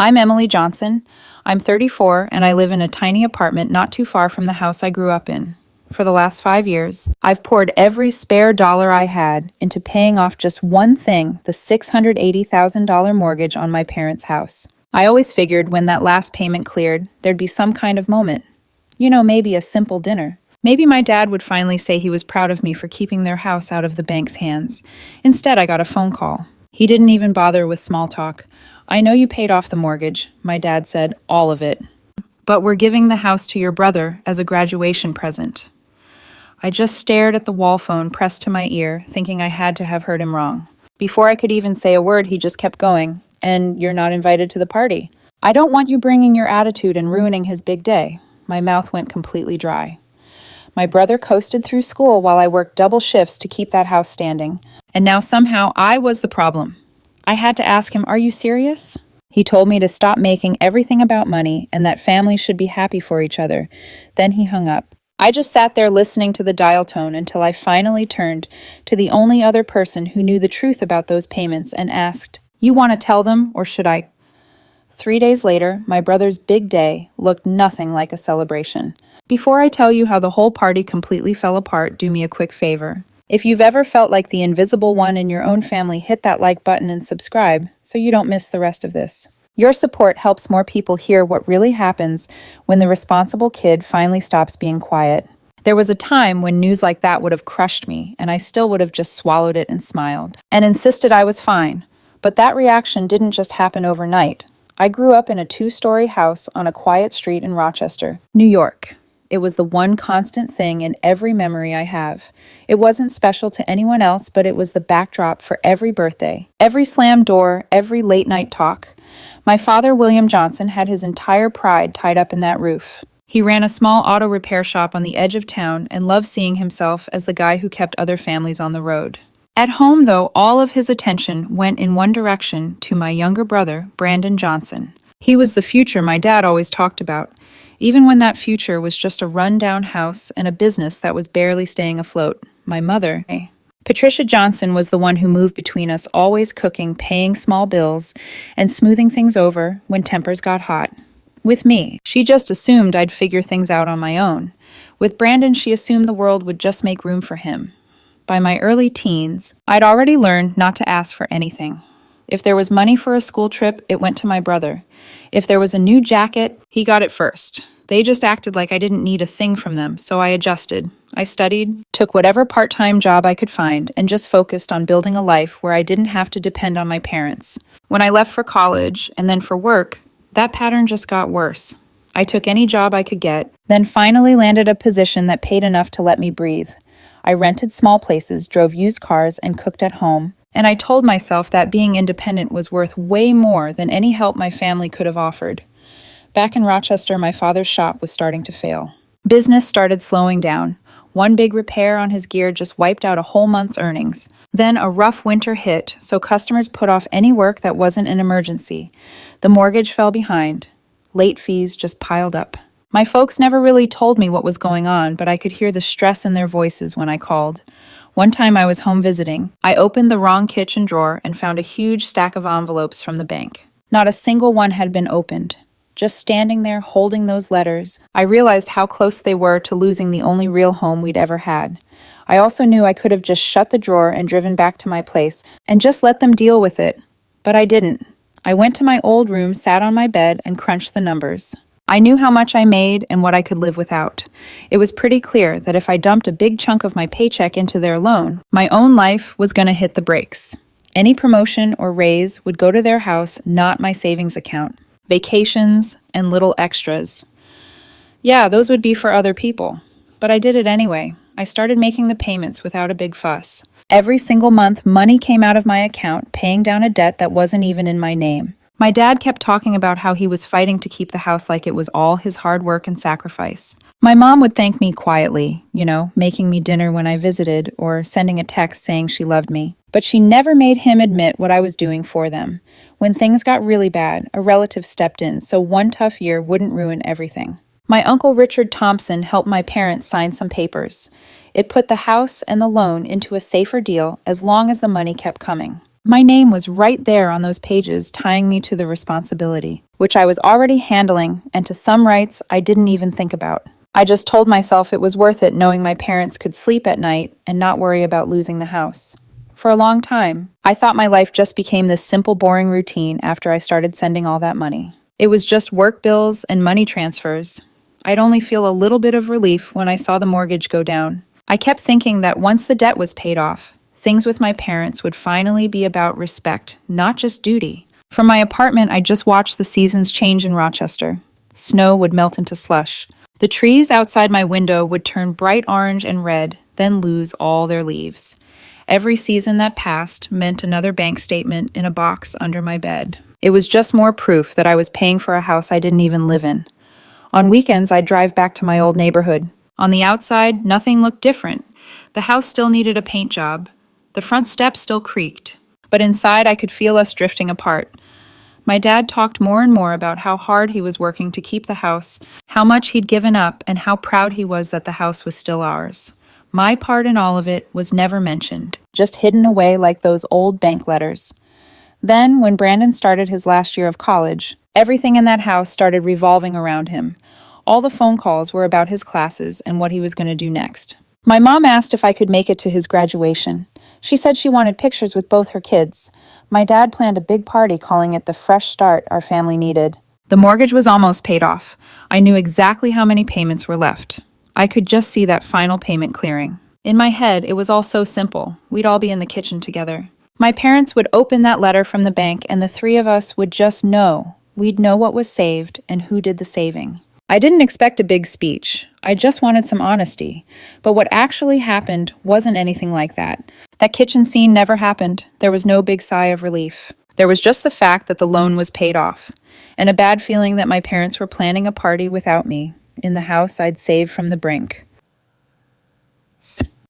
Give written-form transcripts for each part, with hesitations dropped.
I'm Emily Johnson. I'm 34 and I live in a tiny apartment not too far from the house I grew up in. For the last 5 years, I've poured every spare dollar I had into paying off just one thing, the $680,000 mortgage on my parents' house. I always figured when that last payment cleared, there'd be some kind of moment. Maybe a simple dinner. Maybe my dad would finally say he was proud of me for keeping their house out of the bank's hands. Instead, I got a phone call. He didn't even bother with small talk. "I know you paid off the mortgage," my dad said, "all of it. But we're giving the house to your brother as a graduation present." I just stared at the wall phone pressed to my ear, thinking I had to have heard him wrong. Before I could even say a word, he just kept going. "And you're not invited to the party. I don't want you bringing your attitude and ruining his big day." My mouth went completely dry. My brother coasted through school while I worked double shifts to keep that house standing. And now somehow I was the problem. I had to ask him, "Are you serious?" He told me to stop making everything about money and that families should be happy for each other. Then he hung up. I just sat there listening to the dial tone until I finally turned to the only other person who knew the truth about those payments and asked, "You want to tell them, or should I?" 3 days later, my brother's big day looked nothing like a celebration. Before I tell you how the whole party completely fell apart, do me a quick favor. If you've ever felt like the invisible one in your own family, hit that like button and subscribe so you don't miss the rest of this. Your support helps more people hear what really happens when the responsible kid finally stops being quiet. There was a time when news like that would have crushed me, and I still would have just swallowed it and smiled, and insisted I was fine. But that reaction didn't just happen overnight. I grew up in a 2-story house on a quiet street in Rochester, New York. It was the one constant thing in every memory I have. It wasn't special to anyone else, but it was the backdrop for every birthday, every slammed door, every late-night talk. My father, William Johnson, had his entire pride tied up in that roof. He ran a small auto repair shop on the edge of town and loved seeing himself as the guy who kept other families on the road. At home, though, all of his attention went in one direction, to my younger brother, Brandon Johnson. He was the future my dad always talked about, even when that future was just a run-down house and a business that was barely staying afloat. My mother, Patricia Johnson, was the one who moved between us, always cooking, paying small bills, and smoothing things over when tempers got hot. With me, she just assumed I'd figure things out on my own. With Brandon, she assumed the world would just make room for him. By my early teens, I'd already learned not to ask for anything. If there was money for a school trip, it went to my brother. If there was a new jacket, he got it first. They just acted like I didn't need a thing from them, so I adjusted. I studied, took whatever part-time job I could find, and just focused on building a life where I didn't have to depend on my parents. When I left for college, and then for work, that pattern just got worse. I took any job I could get, then finally landed a position that paid enough to let me breathe. I rented small places, drove used cars, and cooked at home. And I told myself that being independent was worth way more than any help my family could have offered. Back in Rochester, my father's shop was starting to fail. Business started slowing down. One big repair on his gear just wiped out a whole month's earnings. Then a rough winter hit, so customers put off any work that wasn't an emergency. The mortgage fell behind. Late fees just piled up. My folks never really told me what was going on, but I could hear the stress in their voices when I called. One time I was home visiting. I opened the wrong kitchen drawer and found a huge stack of envelopes from the bank. Not a single one had been opened. Just standing there holding those letters, I realized how close they were to losing the only real home we'd ever had. I also knew I could have just shut the drawer and driven back to my place and just let them deal with it. But I didn't. I went to my old room, sat on my bed, and crunched the numbers. I knew how much I made and what I could live without. It was pretty clear that if I dumped a big chunk of my paycheck into their loan, my own life was going to hit the brakes. Any promotion or raise would go to their house, not my savings account. Vacations and little extras. Yeah, those would be for other people. But I did it anyway. I started making the payments without a big fuss. Every single month, money came out of my account, paying down a debt that wasn't even in my name. My dad kept talking about how he was fighting to keep the house like it was all his hard work and sacrifice. My mom would thank me quietly, making me dinner when I visited or sending a text saying she loved me. But she never made him admit what I was doing for them. When things got really bad, a relative stepped in so one tough year wouldn't ruin everything. My uncle Richard Thompson helped my parents sign some papers. It put the house and the loan into a safer deal as long as the money kept coming. My name was right there on those pages, tying me to the responsibility. which I was already handling, and to some rights I didn't even think about. I just told myself it was worth it knowing my parents could sleep at night and not worry about losing the house. For a long time, I thought my life just became this simple, boring routine after I started sending all that money. It was just work bills and money transfers. I'd only feel a little bit of relief when I saw the mortgage go down. I kept thinking that once the debt was paid off, things with my parents would finally be about respect, not just duty. From my apartment, I just watched the seasons change in Rochester. Snow would melt into slush. The trees outside my window would turn bright orange and red, then lose all their leaves. Every season that passed meant another bank statement in a box under my bed. It was just more proof that I was paying for a house I didn't even live in. On weekends, I'd drive back to my old neighborhood. On the outside, nothing looked different. The house still needed a paint job. The front steps still creaked. But inside, I could feel us drifting apart. My dad talked more and more about how hard he was working to keep the house, how much he'd given up, and how proud he was that the house was still ours. My part in all of it was never mentioned, just hidden away like those old bank letters. Then, when Brandon started his last year of college, everything in that house started revolving around him. All the phone calls were about his classes and what he was going to do next. My mom asked if I could make it to his graduation. She said she wanted pictures with both her kids. My dad planned a big party, calling it the fresh start our family needed. The mortgage was almost paid off. I knew exactly how many payments were left. I could just see that final payment clearing. In my head, it was all so simple. We'd all be in the kitchen together. My parents would open that letter from the bank, and the three of us would just know. We'd know what was saved and who did the saving. I didn't expect a big speech. I just wanted some honesty. But what actually happened wasn't anything like that. That kitchen scene never happened. There was no big sigh of relief. There was just the fact that the loan was paid off, and a bad feeling that my parents were planning a party without me, in the house I'd saved from the brink.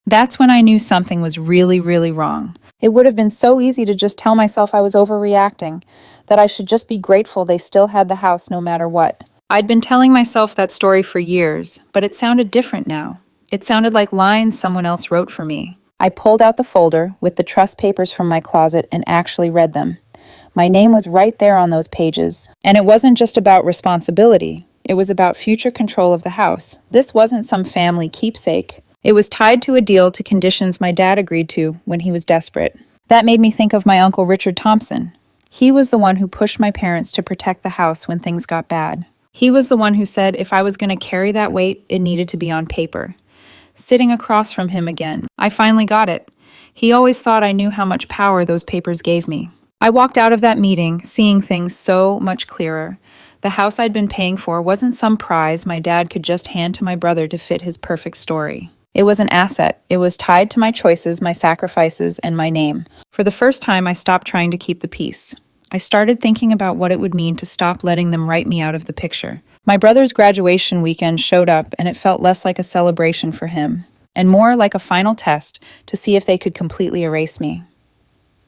That's when I knew something was really, really wrong. It would have been so easy to just tell myself I was overreacting, that I should just be grateful they still had the house no matter what. I'd been telling myself that story for years, but it sounded different now. It sounded like lines someone else wrote for me. I pulled out the folder with the trust papers from my closet and actually read them. My name was right there on those pages. And it wasn't just about responsibility. It was about future control of the house. This wasn't some family keepsake. It was tied to a deal to conditions my dad agreed to when he was desperate. That made me think of my Uncle Richard Thompson. He was the one who pushed my parents to protect the house when things got bad. He was the one who said if I was going to carry that weight, it needed to be on paper. Sitting across from him again, I finally got it. He always thought I knew how much power those papers gave me. I walked out of that meeting, seeing things so much clearer. The house I'd been paying for wasn't some prize my dad could just hand to my brother to fit his perfect story. It was an asset. It was tied to my choices, my sacrifices, and my name. For the first time, I stopped trying to keep the peace. I started thinking about what it would mean to stop letting them write me out of the picture. My brother's graduation weekend showed up, and it felt less like a celebration for him, and more like a final test to see if they could completely erase me.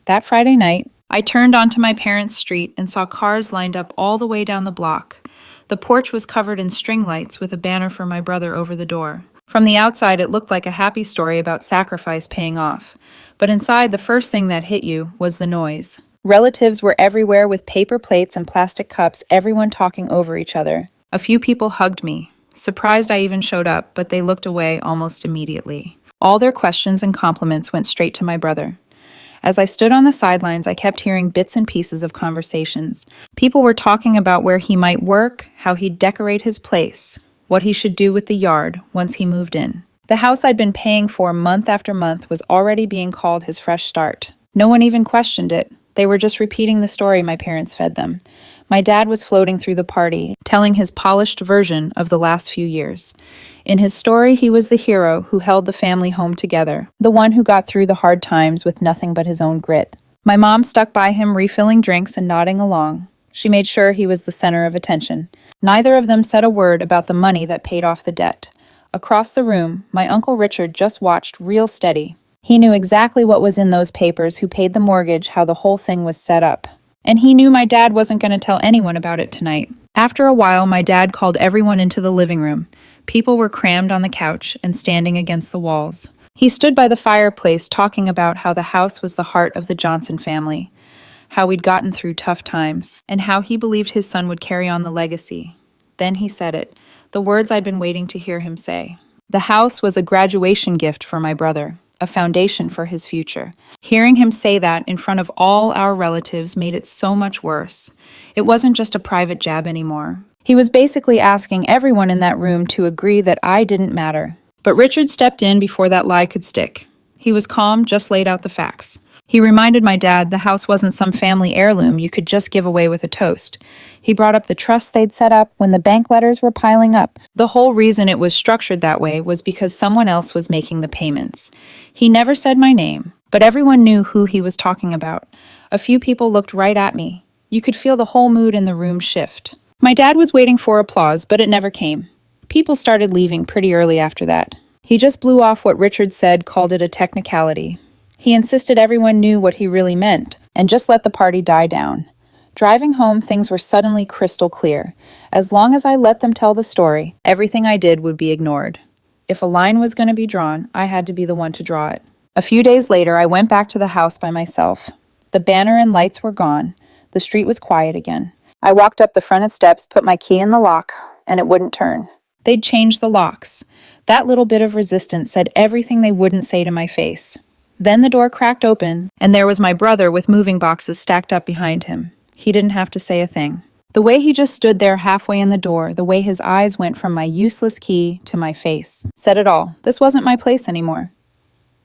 That Friday night, I turned onto my parents' street and saw cars lined up all the way down the block. The porch was covered in string lights with a banner for my brother over the door. From the outside, it looked like a happy story about sacrifice paying off. But inside, the first thing that hit you was the noise. Relatives were everywhere with paper plates and plastic cups, everyone talking over each other. A few people hugged me, surprised I even showed up, but they looked away almost immediately. All their questions and compliments went straight to my brother. As I stood on the sidelines, I kept hearing bits and pieces of conversations. People were talking about where he might work, how he'd decorate his place, what he should do with the yard once he moved in. The house I'd been paying for month after month was already being called his fresh start. No one even questioned it. They were just repeating the story my parents fed them. My dad was floating through the party, telling his polished version of the last few years. In his story, he was the hero who held the family home together, the one who got through the hard times with nothing but his own grit. My mom stuck by him, refilling drinks and nodding along. She made sure he was the center of attention. Neither of them said a word about the money that paid off the debt. Across the room, my Uncle Richard just watched real steady. He knew exactly what was in those papers, who paid the mortgage, how the whole thing was set up. And he knew my dad wasn't going to tell anyone about it tonight. After a while, my dad called everyone into the living room. People were crammed on the couch and standing against the walls. He stood by the fireplace talking about how the house was the heart of the Johnson family, how we'd gotten through tough times, and how he believed his son would carry on the legacy. Then he said it, the words I'd been waiting to hear him say. The house was a graduation gift for my brother, a foundation for his future. Hearing him say that in front of all our relatives made it so much worse. It wasn't just a private jab anymore. He was basically asking everyone in that room to agree that I didn't matter. But Richard stepped in before that lie could stick. He was calm, just laid out the facts. He reminded my dad the house wasn't some family heirloom you could just give away with a toast. He brought up the trust they'd set up when the bank letters were piling up. The whole reason it was structured that way was because someone else was making the payments. He never said my name, but everyone knew who he was talking about. A few people looked right at me. You could feel the whole mood in the room shift. My dad was waiting for applause, but it never came. People started leaving pretty early after that. He just blew off what Richard said, called it a technicality. He insisted everyone knew what he really meant, and just let the party die down. Driving home, things were suddenly crystal clear. As long as I let them tell the story, everything I did would be ignored. If a line was going to be drawn, I had to be the one to draw it. A few days later, I went back to the house by myself. The banner and lights were gone. The street was quiet again. I walked up the front steps, put my key in the lock, and it wouldn't turn. They'd changed the locks. That little bit of resistance said everything they wouldn't say to my face. Then the door cracked open, and there was my brother with moving boxes stacked up behind him. He didn't have to say a thing. The way he just stood there halfway in the door, the way his eyes went from my useless key to my face, said it all. This wasn't my place anymore.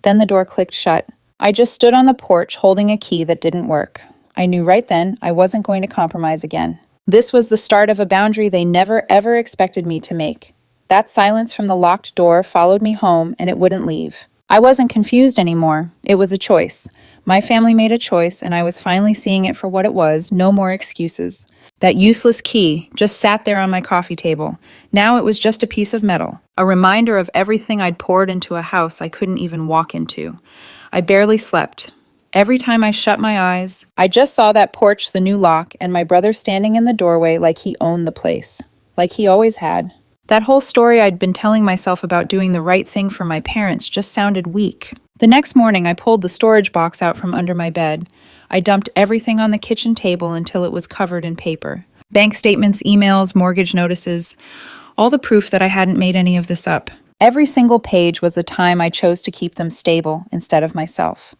Then the door clicked shut. I just stood on the porch holding a key that didn't work. I knew right then I wasn't going to compromise again. This was the start of a boundary they never ever expected me to make. That silence from the locked door followed me home, and it wouldn't leave. I wasn't confused anymore. It was a choice. My family made a choice, and I was finally seeing it for what it was, no more excuses. That useless key just sat there on my coffee table. Now it was just a piece of metal, a reminder of everything I'd poured into a house I couldn't even walk into. I barely slept. Every time I shut my eyes, I just saw that porch, the new lock, and my brother standing in the doorway like he owned the place, like he always had. That whole story I'd been telling myself about doing the right thing for my parents just sounded weak. The next morning, I pulled the storage box out from under my bed. I dumped everything on the kitchen table until it was covered in paper. Bank statements, emails, mortgage notices, all the proof that I hadn't made any of this up. Every single page was a time I chose to keep them stable instead of myself.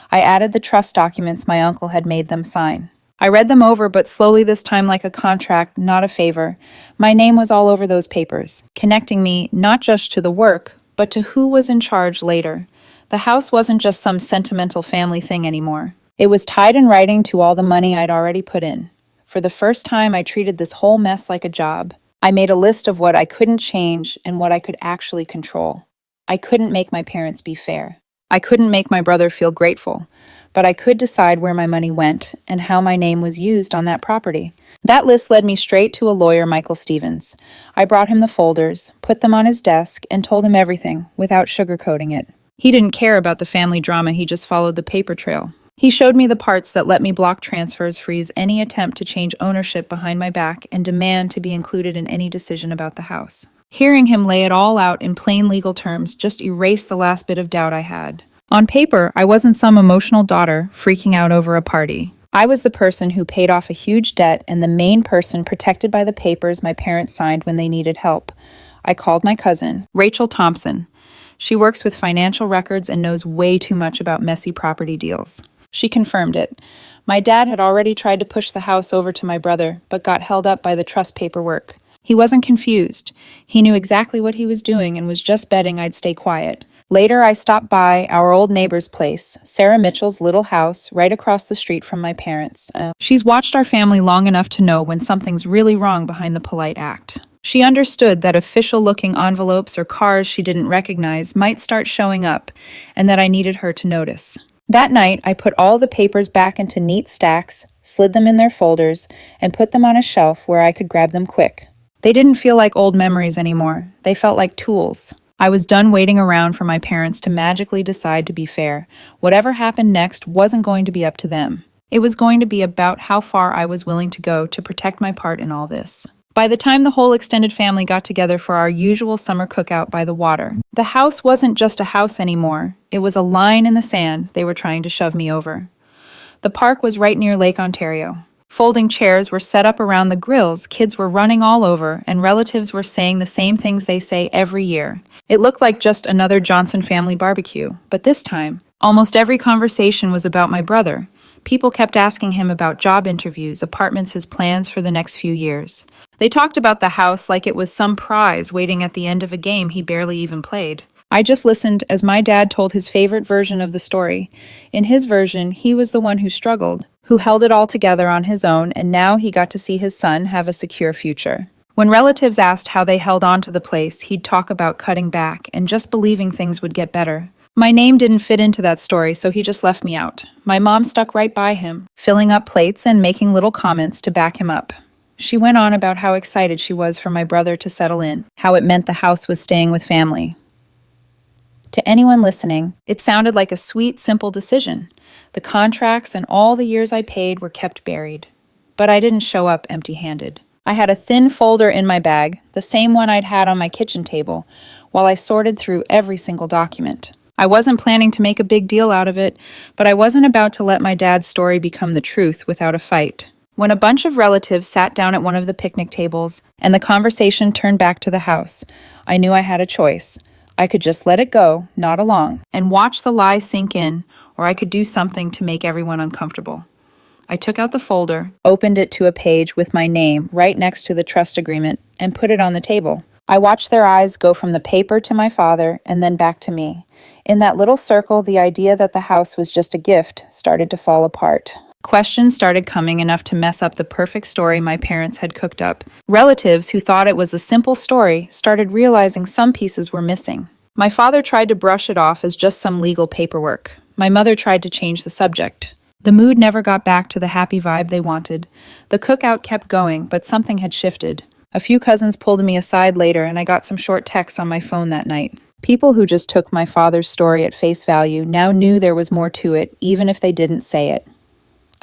I added the trust documents my uncle had made them sign. I read them over, but slowly this time like a contract, not a favor. My name was all over those papers, connecting me not just to the work, but to who was in charge later. The house wasn't just some sentimental family thing anymore. It was tied in writing to all the money I'd already put in. For the first time, I treated this whole mess like a job. I made a list of what I couldn't change and what I could actually control. I couldn't make my parents be fair. I couldn't make my brother feel grateful. But I could decide where my money went and how my name was used on that property. That list led me straight to a lawyer, Michael Stevens. I brought him the folders, put them on his desk, and told him everything without sugarcoating it. He didn't care about the family drama, he just followed the paper trail. He showed me the parts that let me block transfers, freeze any attempt to change ownership behind my back, and demand to be included in any decision about the house. Hearing him lay it all out in plain legal terms just erased the last bit of doubt I had. On paper, I wasn't some emotional daughter freaking out over a party. I was the person who paid off a huge debt and the main person protected by the papers my parents signed when they needed help. I called my cousin, Rachel Thompson. She works with financial records and knows way too much about messy property deals. She confirmed it. My dad had already tried to push the house over to my brother, but got held up by the trust paperwork. He wasn't confused. He knew exactly what he was doing and was just betting I'd stay quiet. Later, I stopped by our old neighbor's place, Sarah Mitchell's little house, right across the street from my parents. She's watched our family long enough to know when something's really wrong behind the polite act. She understood that official-looking envelopes or cars she didn't recognize might start showing up, and that I needed her to notice. That night, I put all the papers back into neat stacks, slid them in their folders, and put them on a shelf where I could grab them quick. They didn't feel like old memories anymore. They felt like tools. I was done waiting around for my parents to magically decide to be fair. Whatever happened next wasn't going to be up to them. It was going to be about how far I was willing to go to protect my part in all this. By the time the whole extended family got together for our usual summer cookout by the water, the house wasn't just a house anymore. It was a line in the sand they were trying to shove me over. The park was right near Lake Ontario. Folding chairs were set up around the grills, kids were running all over, and relatives were saying the same things they say every year. It looked like just another Johnson family barbecue, but this time, almost every conversation was about my brother. People kept asking him about job interviews, apartments, his plans for the next few years. They talked about the house like it was some prize waiting at the end of a game he barely even played. I just listened as my dad told his favorite version of the story. In his version, he was the one who struggled, who held it all together on his own, and now he got to see his son have a secure future. When relatives asked how they held on to the place, he'd talk about cutting back and just believing things would get better. My name didn't fit into that story, so he just left me out. My mom stuck right by him, filling up plates and making little comments to back him up. She went on about how excited she was for my brother to settle in, how it meant the house was staying with family. To anyone listening, it sounded like a sweet, simple decision. The contracts and all the years I paid were kept buried. But I didn't show up empty-handed. I had a thin folder in my bag, the same one I'd had on my kitchen table, while I sorted through every single document. I wasn't planning to make a big deal out of it, but I wasn't about to let my dad's story become the truth without a fight. When a bunch of relatives sat down at one of the picnic tables and the conversation turned back to the house, I knew I had a choice. I could just let it go, nod along, and watch the lie sink in, or I could do something to make everyone uncomfortable. I took out the folder, opened it to a page with my name right next to the trust agreement, and put it on the table. I watched their eyes go from the paper to my father and then back to me. In that little circle, the idea that the house was just a gift started to fall apart. Questions started coming enough to mess up the perfect story my parents had cooked up. Relatives who thought it was a simple story started realizing some pieces were missing. My father tried to brush it off as just some legal paperwork. My mother tried to change the subject. The mood never got back to the happy vibe they wanted. The cookout kept going, but something had shifted. A few cousins pulled me aside later, and I got some short texts on my phone that night. People who just took my father's story at face value now knew there was more to it, even if they didn't say it.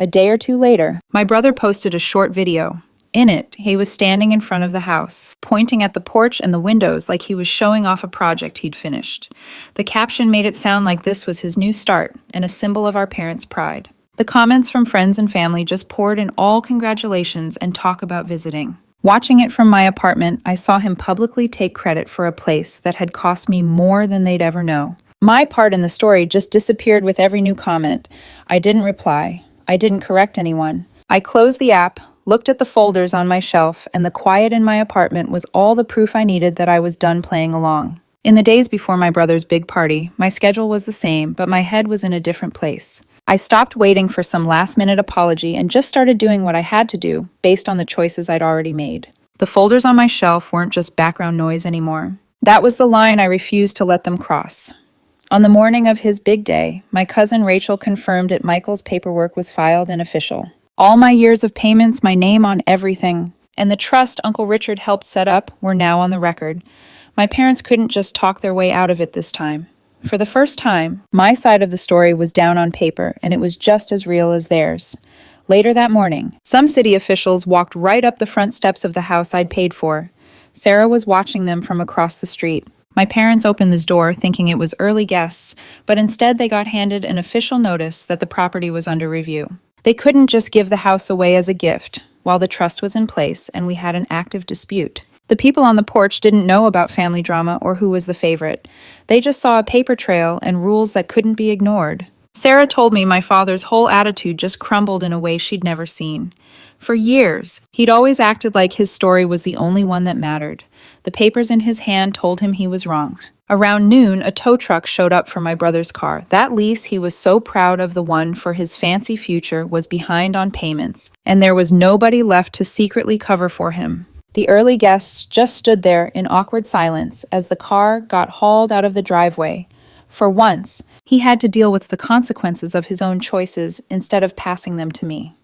A day or two later, my brother posted a short video. In it, he was standing in front of the house, pointing at the porch and the windows like he was showing off a project he'd finished. The caption made it sound like this was his new start and a symbol of our parents' pride. The comments from friends and family just poured in all congratulations and talk about visiting. Watching it from my apartment, I saw him publicly take credit for a place that had cost me more than they'd ever know. My part in the story just disappeared with every new comment. I didn't reply. I didn't correct anyone. I closed the app, looked at the folders on my shelf, and the quiet in my apartment was all the proof I needed that I was done playing along. In the days before my brother's big party, my schedule was the same, but my head was in a different place. I stopped waiting for some last-minute apology and just started doing what I had to do, based on the choices I'd already made. The folders on my shelf weren't just background noise anymore. That was the line I refused to let them cross. On the morning of his big day, my cousin Rachel confirmed that Michael's paperwork was filed and official. All my years of payments, my name on everything, and the trust Uncle Richard helped set up were now on the record. My parents couldn't just talk their way out of it this time. For the first time, my side of the story was down on paper, and it was just as real as theirs. Later that morning, some city officials walked right up the front steps of the house I'd paid for. Sarah was watching them from across the street. My parents opened this door thinking it was early guests, but instead they got handed an official notice that the property was under review. They couldn't just give the house away as a gift while the trust was in place and we had an active dispute. The people on the porch didn't know about family drama or who was the favorite. They just saw a paper trail and rules that couldn't be ignored. Sarah told me my father's whole attitude just crumbled in a way she'd never seen. For years, he'd always acted like his story was the only one that mattered. The papers in his hand told him he was wrong. Around noon, a tow truck showed up for my brother's car. That lease he was so proud of, the one for his fancy future, was behind on payments, and there was nobody left to secretly cover for him. The early guests just stood there in awkward silence as the car got hauled out of the driveway. For once, he had to deal with the consequences of his own choices instead of passing them to me.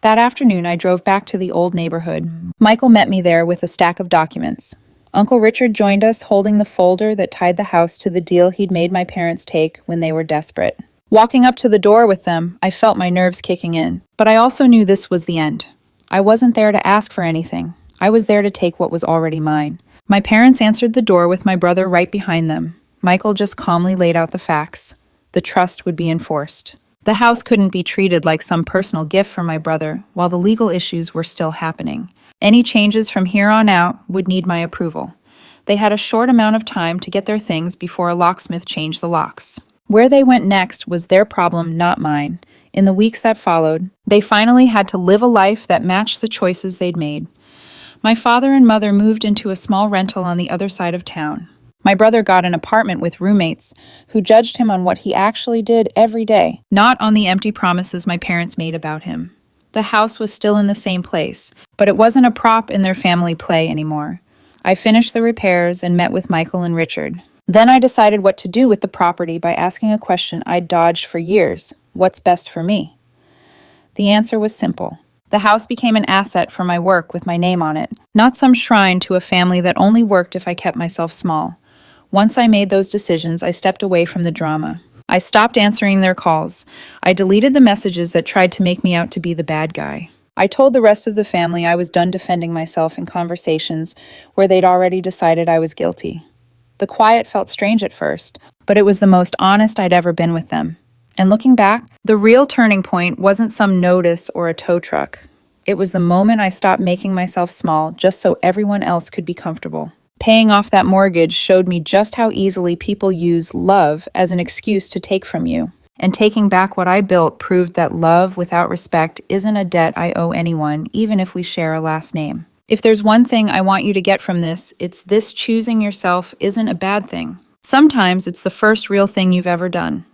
That afternoon, I drove back to the old neighborhood. Michael met me there with a stack of documents. Uncle Richard joined us, holding the folder that tied the house to the deal he'd made my parents take when they were desperate. Walking up to the door with them, I felt my nerves kicking in, but I also knew this was the end. I wasn't there to ask for anything. I was there to take what was already mine. My parents answered the door with my brother right behind them. Michael just calmly laid out the facts. The trust would be enforced. The house couldn't be treated like some personal gift for my brother while the legal issues were still happening. Any changes from here on out would need my approval. They had a short amount of time to get their things before a locksmith changed the locks. Where they went next was their problem, not mine. In the weeks that followed, they finally had to live a life that matched the choices they'd made. My father and mother moved into a small rental on the other side of town. My brother got an apartment with roommates who judged him on what he actually did every day, not on the empty promises my parents made about him. The house was still in the same place, but it wasn't a prop in their family play anymore. I finished the repairs and met with Michael and Richard. Then I decided what to do with the property by asking a question I'd dodged for years: what's best for me? The answer was simple. The house became an asset for my work with my name on it, not some shrine to a family that only worked if I kept myself small. Once I made those decisions, I stepped away from the drama. I stopped answering their calls. I deleted the messages that tried to make me out to be the bad guy. I told the rest of the family I was done defending myself in conversations where they'd already decided I was guilty. The quiet felt strange at first, but it was the most honest I'd ever been with them. And looking back, the real turning point wasn't some notice or a tow truck. It was the moment I stopped making myself small just so everyone else could be comfortable. Paying off that mortgage showed me just how easily people use love as an excuse to take from you. And taking back what I built proved that love without respect isn't a debt I owe anyone, even if we share a last name. If there's one thing I want you to get from this, it's this: choosing yourself isn't a bad thing. Sometimes it's the first real thing you've ever done.